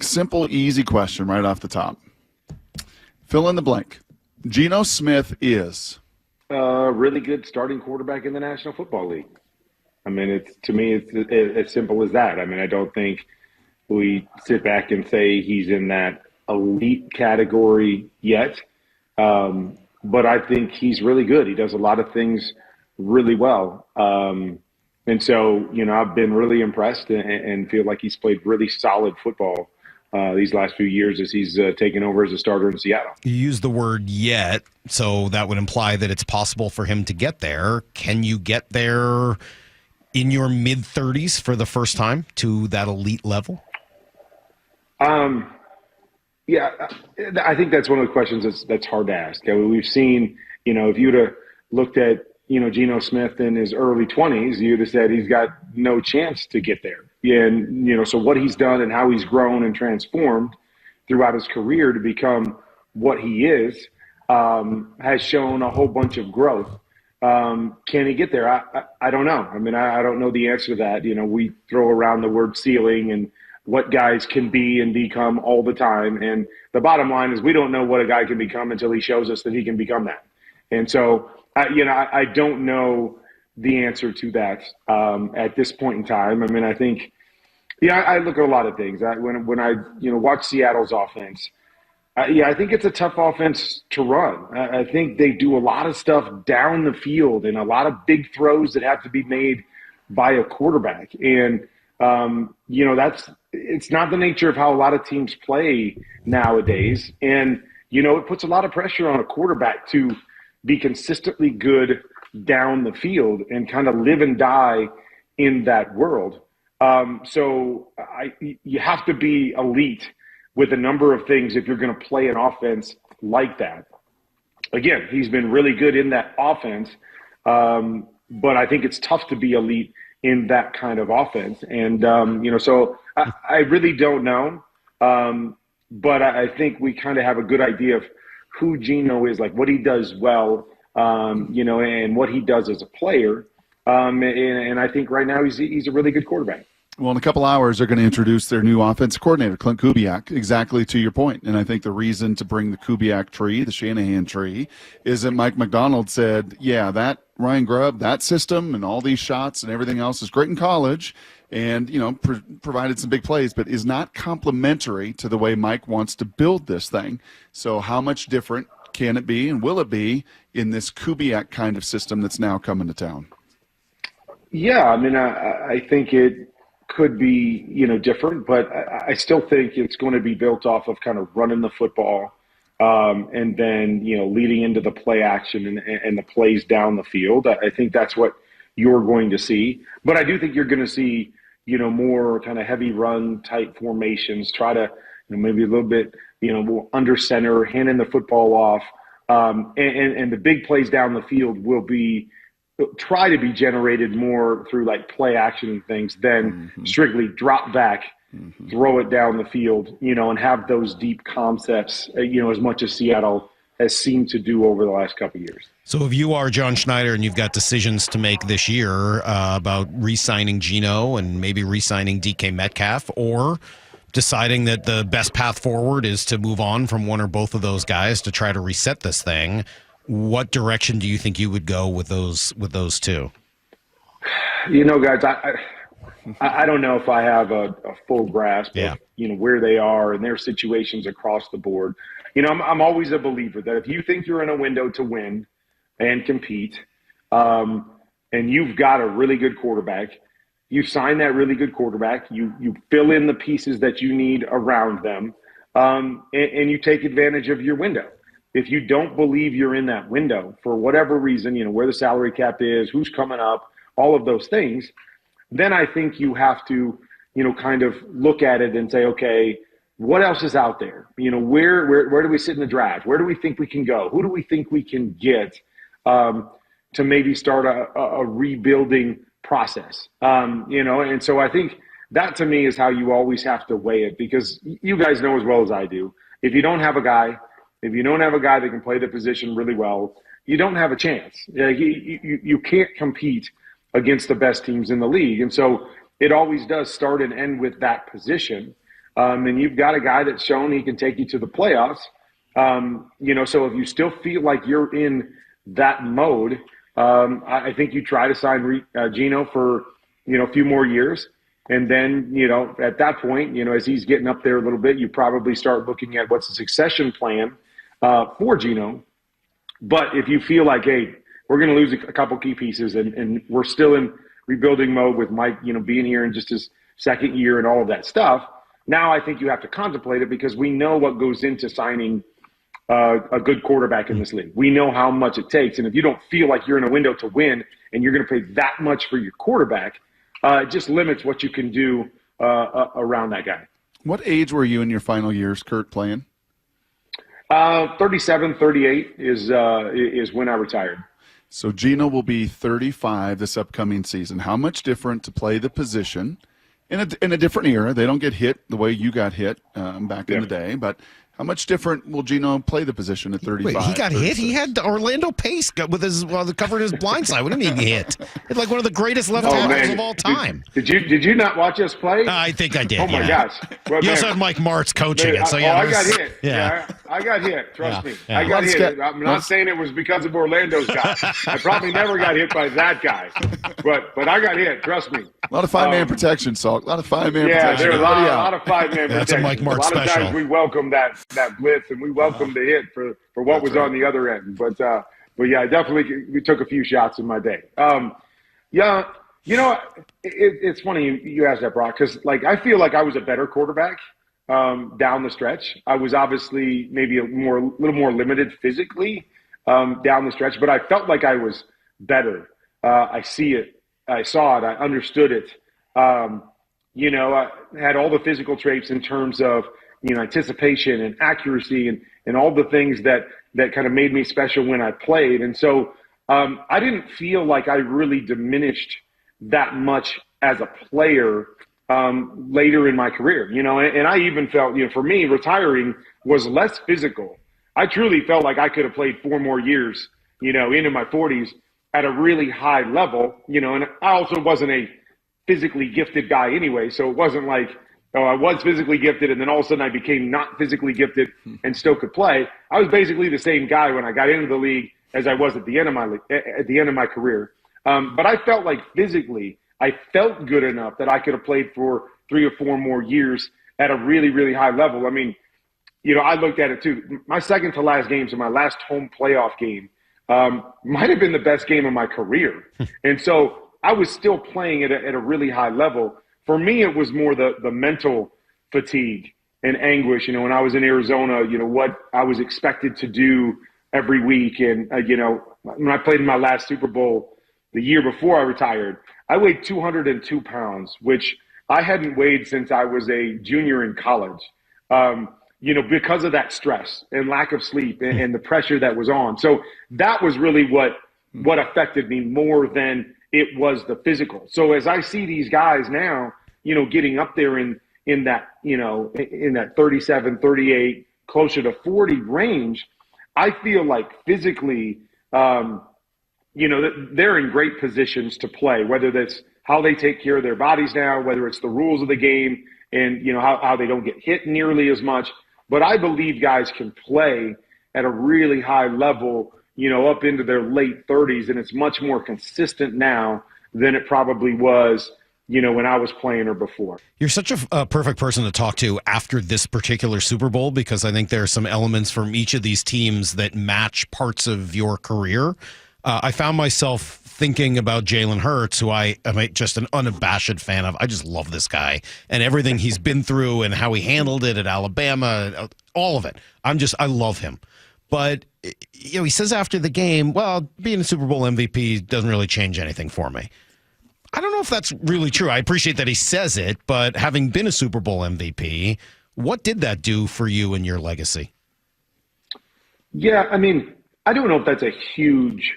simple, easy question right off the top. Fill in the blank. Geno Smith is a really good starting quarterback in the National Football League. I mean, it's as simple as that. I mean, I don't think we sit back and say he's in that elite category yet. But I think he's really good. He does a lot of things really well. And so, I've been really impressed and feel like he's played really solid football these last few years as he's taken over as a starter in Seattle. You use the word yet, so that would imply that it's possible for him to get there. Can you get there in your mid-30s for the first time to that elite level? Yeah, I think that's one of the questions that's hard to ask. I mean, we've seen, if you'd have looked at, Geno Smith in his early 20s, you'd have said he's got no chance to get there. And, so what he's done and how he's grown and transformed throughout his career to become what he is has shown a whole bunch of growth. Can he get there? I don't know. I mean, I don't know the answer to that. We throw around the word ceiling and what guys can be and become all the time. And the bottom line is we don't know what a guy can become until he shows us that he can become that. And so, I don't know the answer to that at this point in time. I mean, I think, I look at a lot of things. When I watch Seattle's offense, I think it's a tough offense to run. I think they do a lot of stuff down the field and a lot of big throws that have to be made by a quarterback. And, it's not the nature of how a lot of teams play nowadays. And, it puts a lot of pressure on a quarterback to be consistently good down the field and kind of live and die in that world. So you have to be elite with a number of things if you're going to play an offense like that. Again, he's been really good in that offense, but I think it's tough to be elite in that kind of offense. And, so I really don't know, but I think we kind of have a good idea of who Geno is, like what he does well, and what he does as a player. And I think right now he's a really good quarterback. Well, in a couple hours, they're going to introduce their new offensive coordinator, Klint Kubiak, exactly to your point. And I think the reason to bring the Kubiak tree, the Shanahan tree, is that Mike McDonald said, yeah, that Ryan Grubb, that system and all these shots and everything else is great in college and, provided some big plays, but is not complementary to the way Mike wants to build this thing. So how much different can it be and will it be in this Kubiak kind of system that's now coming to town? Yeah, I mean, I think it could be, different, but I still think it's going to be built off of kind of running the football and then, leading into the play action and the plays down the field. I think that's what you're going to see. But I do think you're going to see, more kind of heavy run type formations, try to, maybe a little bit, more under center, handing the football off. And the big plays down the field will try to be generated more through like play action and things than strictly drop back, throw it down the field, and have those deep concepts, as much as Seattle has seemed to do over the last couple of years. So if you are John Schneider and you've got decisions to make this year about re-signing Geno and maybe re-signing DK Metcalf, or deciding that the best path forward is to move on from one or both of those guys to try to reset this thing, what direction do you think you would go with those two? Guys, I don't know if I have a full grasp of, where they are and their situations across the board. I'm always a believer that if you think you're in a window to win and compete, and you've got a really good quarterback, you sign that really good quarterback, you fill in the pieces that you need around them, and you take advantage of your window. If you don't believe you're in that window for whatever reason, where the salary cap is, who's coming up, all of those things, then I think you have to, kind of look at it and say, okay, what else is out there? Where do we sit in the draft? Where do we think we can go? Who do we think we can get to maybe start a rebuilding process? And so I think that to me is how you always have to weigh it, because you guys know as well as I do, if you don't have a guy that can play the position really well, you don't have a chance. You can't compete against the best teams in the league. And so it always does start and end with that position. and you've got a guy that's shown he can take you to the playoffs. So if you still feel like you're in that mode, I think you try to sign Geno for, a few more years. And then, at that point, as he's getting up there a little bit, you probably start looking at what's the succession plan for Geno. But if you feel like, hey, we're going to lose a couple key pieces and we're still in rebuilding mode with Mike, being here in just his second year and all of that stuff, now I think you have to contemplate it because we know what goes into signing a good quarterback in this league. We know how much it takes. And if you don't feel like you're in a window to win and you're going to pay that much for your quarterback, it just limits what you can do around that guy. What age were you in your final years, Kurt, playing? 37, 38 is when I retired. So Geno will be 35 this upcoming season. How much different to play the position in a different era? They don't get hit the way you got hit back in the day, but how much different will Geno play the position at 35? Wait, he got 36? Hit? He had Orlando Pace with his covered his blind side. What do you mean he hit? It's like one of the greatest left tackles of all time. Did you not watch us play? I think I did. Oh my gosh! Well, you also had Mike Martz coaching it, so I got hit. Yeah, I got hit. Trust me, I got hit. I'm not saying it was because of Orlando's guy. I probably never got hit by that guy, but I got hit. Trust me. A lot of five-man protection, Salk. A lot of five-man protection. Yeah, there's a lot of five-man protection. That's a Mike Martz special. A lot of times we welcome that blitz and we welcome the hit for what was on the other end. But yeah, definitely we took a few shots in my day. It's funny you asked that, Brock, because I feel like I was a better quarterback down the stretch. I was obviously maybe a little more limited physically down the stretch, but I felt like I was better. I saw it. I understood it. I had all the physical traits in terms of anticipation and accuracy and all the things that kind of made me special when I played. And so I didn't feel like I really diminished that much as a player later in my career, and I even felt, for me, retiring was less physical. I truly felt like I could have played 4 more years, into my 40s at a really high level, and I also wasn't a physically gifted guy anyway. So it wasn't like, I was physically gifted and then all of a sudden I became not physically gifted and still could play. I was basically the same guy when I got into the league as I was at the end of my career. But I felt like physically I felt good enough that I could have played for 3 or 4 more years at a really, really high level. I mean, I looked at it too. My second to last game, so my last home playoff game, might have been the best game of my career. And so I was still playing at a really high level. For me, it was more the mental fatigue and anguish, when I was in Arizona, what I was expected to do every week. And, when I played in my last Super Bowl the year before I retired, I weighed 202 pounds, which I hadn't weighed since I was a junior in college, because of that stress and lack of sleep and the pressure that was on. So that was really what affected me more than it was the physical. So as I see these guys now, getting up there in that, in that 37, 38, closer to 40 range, I feel like physically, they're in great positions to play, whether that's how they take care of their bodies now, whether it's the rules of the game and, how they don't get hit nearly as much. But I believe guys can play at a really high level, up into their late 30s, and it's much more consistent now than it probably was, when I was playing or before. You're such a perfect person to talk to after this particular Super Bowl, because I think there are some elements from each of these teams that match parts of your career. I found myself thinking about Jalen Hurts, who I am just an unabashed fan of. I just love this guy and everything he's been through and how he handled it at Alabama, all of it. I love him. But, he says after the game, well, being a Super Bowl MVP doesn't really change anything for me. I don't know if that's really true. I appreciate that he says it, but having been a Super Bowl MVP, what did that do for you and your legacy? Yeah, I mean, I don't know if that's a huge,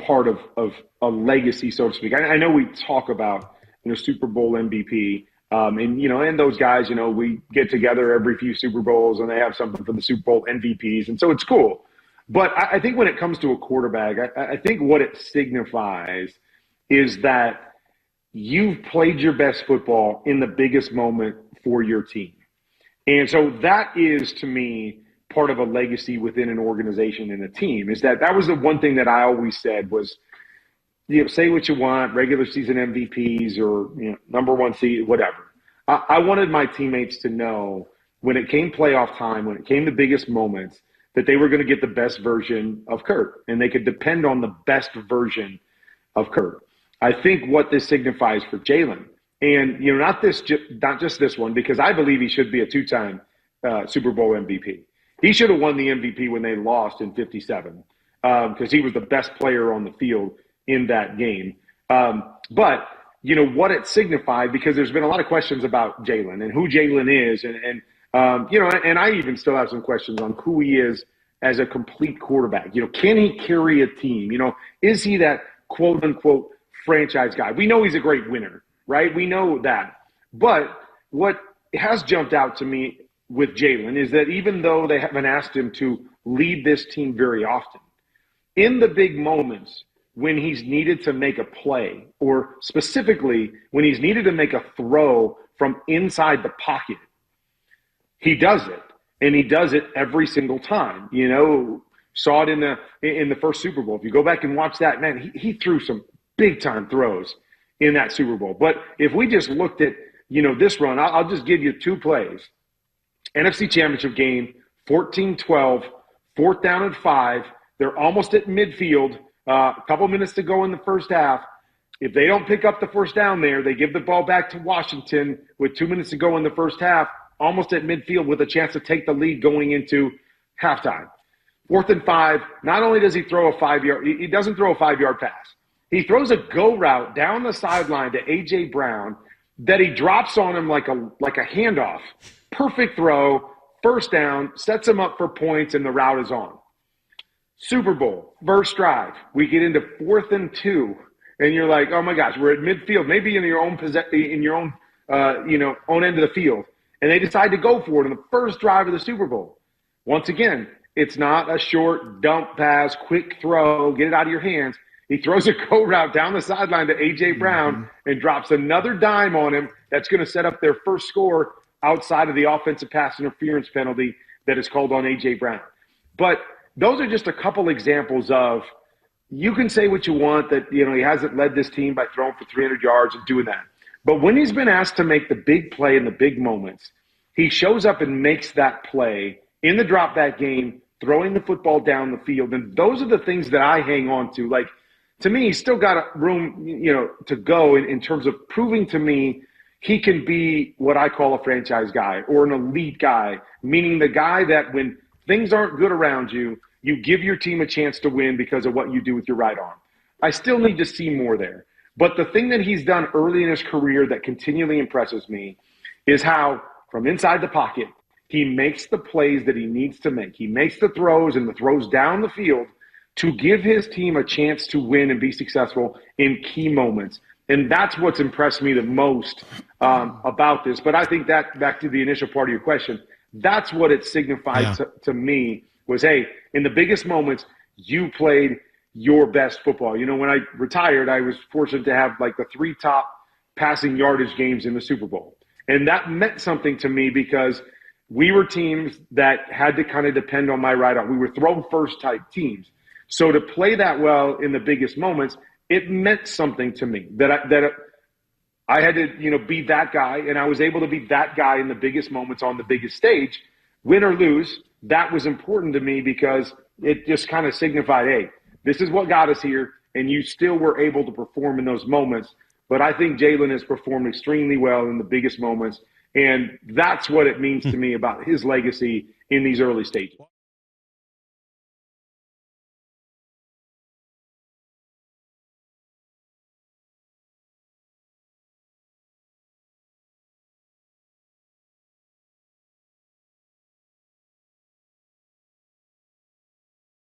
part of a legacy, so to speak. I know we talk about, Super Bowl MVP, and those guys, we get together every few Super Bowls and they have something for the Super Bowl MVPs. And so it's cool. But I think when it comes to a quarterback, I think what it signifies is that you've played your best football in the biggest moment for your team. And so that is, to me, part of a legacy within an organization and a team. Is that was the one thing that I always said was, say what you want, regular season MVPs or number one seed, whatever. I wanted my teammates to know when it came playoff time, when it came the biggest moments, that they were going to get the best version of Kurt, and they could depend on the best version of Kurt. I think what this signifies for Jalen, and not just this one, because I believe he should be a two-time Super Bowl MVP. He should have won the MVP when they lost in 57 because he was the best player on the field in that game. But what it signified, because there's been a lot of questions about Jalen and who Jalen is, and I even still have some questions on who he is as a complete quarterback. Can he carry a team? Is he that quote unquote franchise guy? We know he's a great winner, right? We know that. But what has jumped out to me with Jalen is that even though they haven't asked him to lead this team very often, in the big moments when he's needed to make a play, or specifically when he's needed to make a throw from inside the pocket, he does it, and he does it every single time. Saw it in the first Super Bowl. If you go back and watch that, man, he threw some big time throws in that Super Bowl. But if we just looked at this run, I'll just give you two plays. NFC Championship game, 14-12, 4th down and 5. They're almost at midfield. A couple minutes to go in the first half. If they don't pick up the first down there, they give the ball back to Washington with 2 minutes to go in the first half, almost at midfield with a chance to take the lead going into halftime. 4th and 5, not only does he throw a 5-yard, he doesn't throw a 5-yard pass. He throws a go route down the sideline to A.J. Brown that he drops on him like a handoff. Perfect throw, first down, sets him up for points, and the route is on. Super Bowl, first drive. We get into 4th and 2, and you're like, oh my gosh, we're at midfield, maybe in your own own end of the field, and they decide to go for it in the first drive of the Super Bowl. Once again, it's not a short dump pass, quick throw, get it out of your hands. He throws a go route down the sideline to A.J. Brown and drops another dime on him that's going to set up their first score outside of the offensive pass interference penalty that is called on A.J. Brown. But those are just a couple examples of, you can say what you want that, he hasn't led this team by throwing for 300 yards and doing that. But when he's been asked to make the big play in the big moments, he shows up and makes that play in the drop back game, throwing the football down the field. And those are the things that I hang on to. Like, to me, he's still got room, to go in terms of proving to me he can be what I call a franchise guy or an elite guy, meaning the guy that when things aren't good around you, you give your team a chance to win because of what you do with your right arm. I still need to see more there. But the thing that he's done early in his career that continually impresses me is how, from inside the pocket, he makes the plays that he needs to make. He makes the throws and the throws down the field to give his team a chance to win and be successful in key moments. And that's what's impressed me the most about this. But I think that, back to the initial part of your question, that's what it signified to me was, hey, in the biggest moments, you played your best football. When I retired, I was fortunate to have like the 3 top passing yardage games in the Super Bowl. And that meant something to me because we were teams that had to kind of depend on my right arm. We were throw first type teams. So to play that well in the biggest moments, it meant something to me that I had to, be that guy, and I was able to be that guy in the biggest moments on the biggest stage, win or lose. That was important to me because it just kind of signified, hey, this is what got us here, and you still were able to perform in those moments. But I think Jalen has performed extremely well in the biggest moments, and that's what it means to me about his legacy in these early stages.